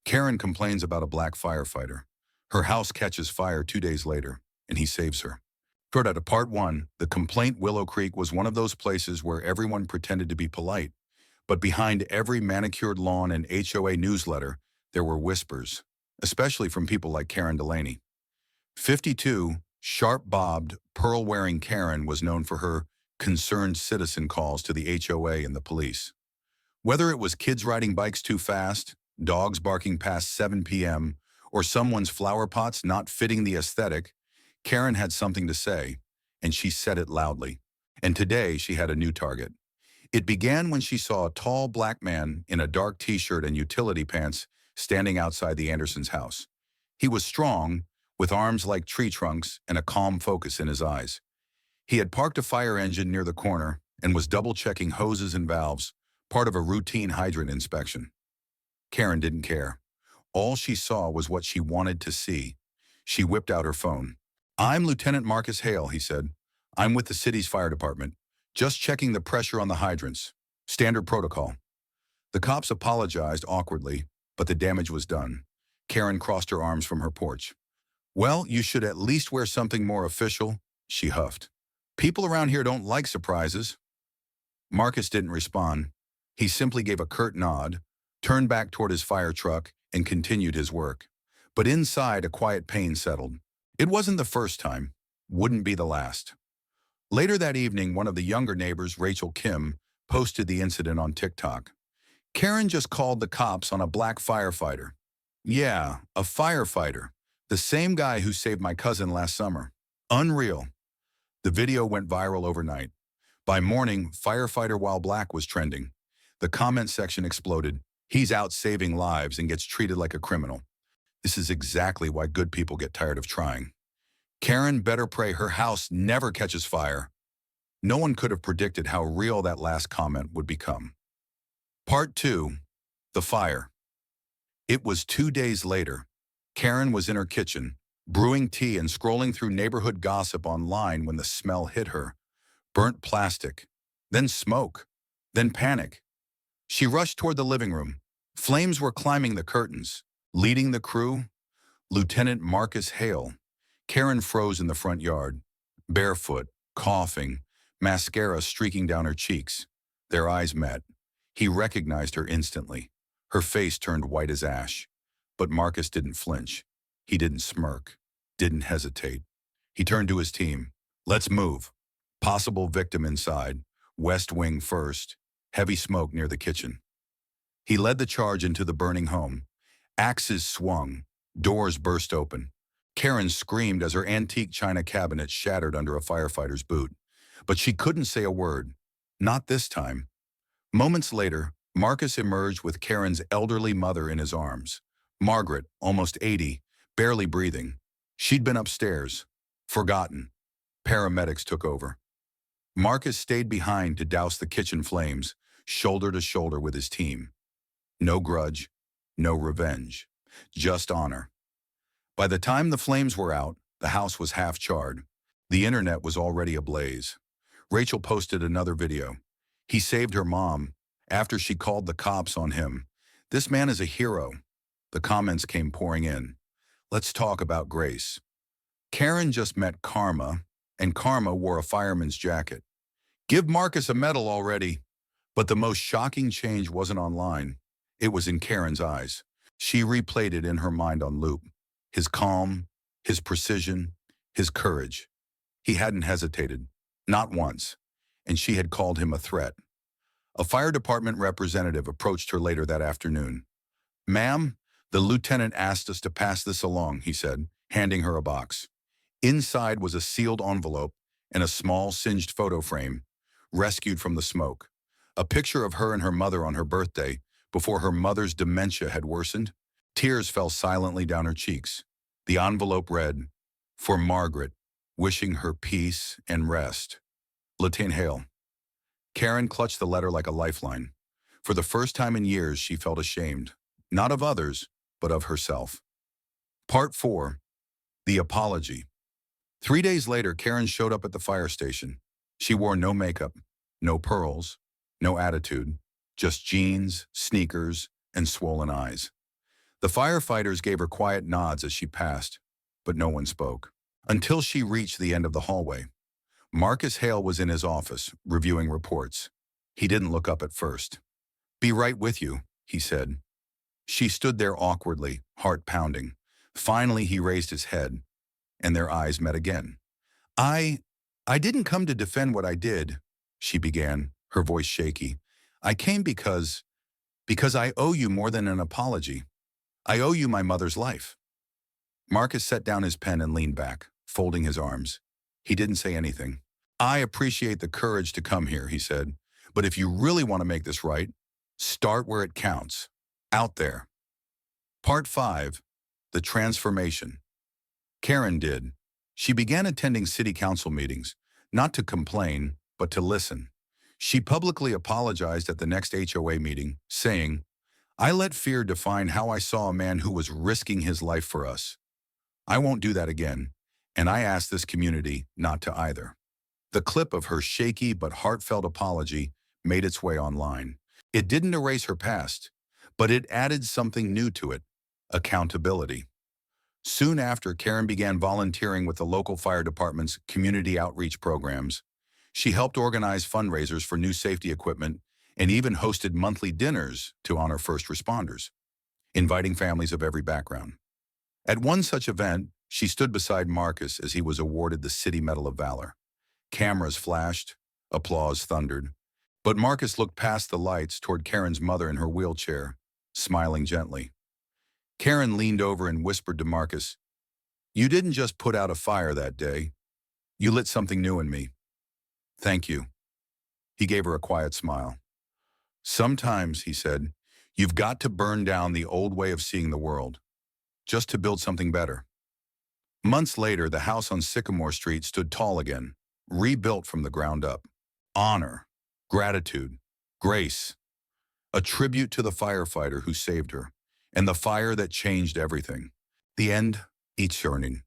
Karen complains about a black firefighter. Her house catches fire 2 days later, and he saves her. Short out of part one, the complaint Willow Creek was one of those places where everyone pretended to be polite, but behind every manicured lawn and HOA newsletter, there were whispers, especially from people like Karen Delaney. 52, sharp-bobbed, pearl-wearing Karen was known for her concerned citizen calls to the HOA and the police. Whether it was kids riding bikes too fast, dogs barking past 7 p.m., or someone's flower pots not fitting the aesthetic, Karen had something to say, and she said it loudly. And today she had a new target. It began when she saw a tall black man in a dark t-shirt and utility pants standing outside the Andersons' house. He was strong, with arms like tree trunks and a calm focus in his eyes. He had parked a fire engine near the corner and was double-checking hoses and valves, part of a routine hydrant inspection. Karen didn't care. All she saw was what she wanted to see. She whipped out her phone. "I'm Lieutenant Marcus Hale," he said. "I'm with the city's fire department. Just checking the pressure on the hydrants. Standard protocol." The cops apologized awkwardly, but the damage was done. Karen crossed her arms from her porch. "Well, you should at least wear something more official," she huffed. "People around here don't like surprises." Marcus didn't respond. He simply gave a curt nod, turned back toward his fire truck, and continued his work. But inside, a quiet pain settled. It wasn't the first time, wouldn't be the last. Later that evening, one of the younger neighbors, Rachel Kim, posted the incident on TikTok. "Karen just called the cops on a black firefighter." "Yeah, a firefighter. The same guy who saved my cousin last summer. Unreal." The video went viral overnight. By morning, firefighter while black was trending. The comment section exploded. "He's out saving lives and gets treated like a criminal. This is exactly why good people get tired of trying. Karen better pray her house never catches fire." No one could have predicted how real that last comment would become. Part 2. The Fire. It was 2 days later. Karen was in her kitchen, brewing tea and scrolling through neighborhood gossip online when the smell hit her. Burnt plastic, then smoke, then panic. She rushed toward the living room. Flames were climbing the curtains. Leading the crew, Lieutenant Marcus Hale. Karen froze in the front yard, barefoot, coughing, mascara streaking down her cheeks. Their eyes met. He recognized her instantly. Her face turned white as ash. But Marcus didn't flinch. He didn't smirk, didn't hesitate. He turned to his team. "Let's move." Possible victim inside, West Wing first, heavy smoke near the kitchen. He led the charge into the burning home. Axes swung, doors burst open. Karen screamed as her antique china cabinet shattered under a firefighter's boot. But she couldn't say a word. Not this time. Moments later, Marcus emerged with Karen's elderly mother in his arms. Margaret, almost 80, barely breathing. She'd been upstairs. Forgotten. Paramedics took over. Marcus stayed behind to douse the kitchen flames, shoulder to shoulder with his team. No grudge, no revenge, just honor. By the time the flames were out, the house was half charred. The internet was already ablaze. Rachel posted another video. "He saved her mom after she called the cops on him. This man is a hero." The comments came pouring in. "Let's talk about grace. Karen just met Karma, and Karma wore a fireman's jacket. Give Marcus a medal already." But the most shocking change wasn't online. It was in Karen's eyes. She replayed it in her mind on loop. His calm, his precision, his courage. He hadn't hesitated, not once, and she had called him a threat. A fire department representative approached her later that afternoon. "Ma'am, the lieutenant asked us to pass this along," he said, handing her a box. Inside was a sealed envelope and a small singed photo frame, rescued from the smoke. A picture of her and her mother on her birthday, before her mother's dementia had worsened. Tears fell silently down her cheeks. The envelope read, "For Margaret, wishing her peace and rest. Lieutenant Hale." Karen clutched the letter like a lifeline. For the first time in years, she felt ashamed, not of others, but of herself. Part 4. The Apology. 3 days later, Karen showed up at the fire station. She wore no makeup, no pearls, no attitude, just jeans, sneakers, and swollen eyes. The firefighters gave her quiet nods as she passed, but no one spoke. Until she reached the end of the hallway. Marcus Hale was in his office, reviewing reports. He didn't look up at first. "Be right with you," he said. She stood there awkwardly, heart pounding. Finally, he raised his head, and their eyes met again. I didn't come to defend what I did," she began, her voice shaky. "I came because I owe you more than an apology. I owe you my mother's life." Marcus set down his pen and leaned back, folding his arms. He didn't say anything. "I appreciate the courage to come here," he said. "But if you really want to make this right, start where it counts. Out there." Part 5. The Transformation. Karen did. She began attending city council meetings, not to complain, but to listen. She publicly apologized at the next HOA meeting, saying, "I let fear define how I saw a man who was risking his life for us. I won't do that again, and I ask this community not to either." The clip of her shaky but heartfelt apology made its way online. It didn't erase her past, but it added something new to it: accountability. Soon after, Karen began volunteering with the local fire department's community outreach programs. She helped organize fundraisers for new safety equipment and even hosted monthly dinners to honor first responders, inviting families of every background. At one such event, she stood beside Marcus as he was awarded the City Medal of Valor. Cameras flashed, applause thundered. But Marcus looked past the lights toward Karen's mother in her wheelchair, smiling gently. Karen leaned over and whispered to Marcus, "You didn't just put out a fire that day. You lit something new in me. Thank you." He gave her a quiet smile. "Sometimes," he said, "you've got to burn down the old way of seeing the world, just to build something better." Months later, the house on Sycamore Street stood tall again, rebuilt from the ground up. Honor, gratitude, grace, a tribute to the firefighter who saved her, and the fire that changed everything. The end, each yearning.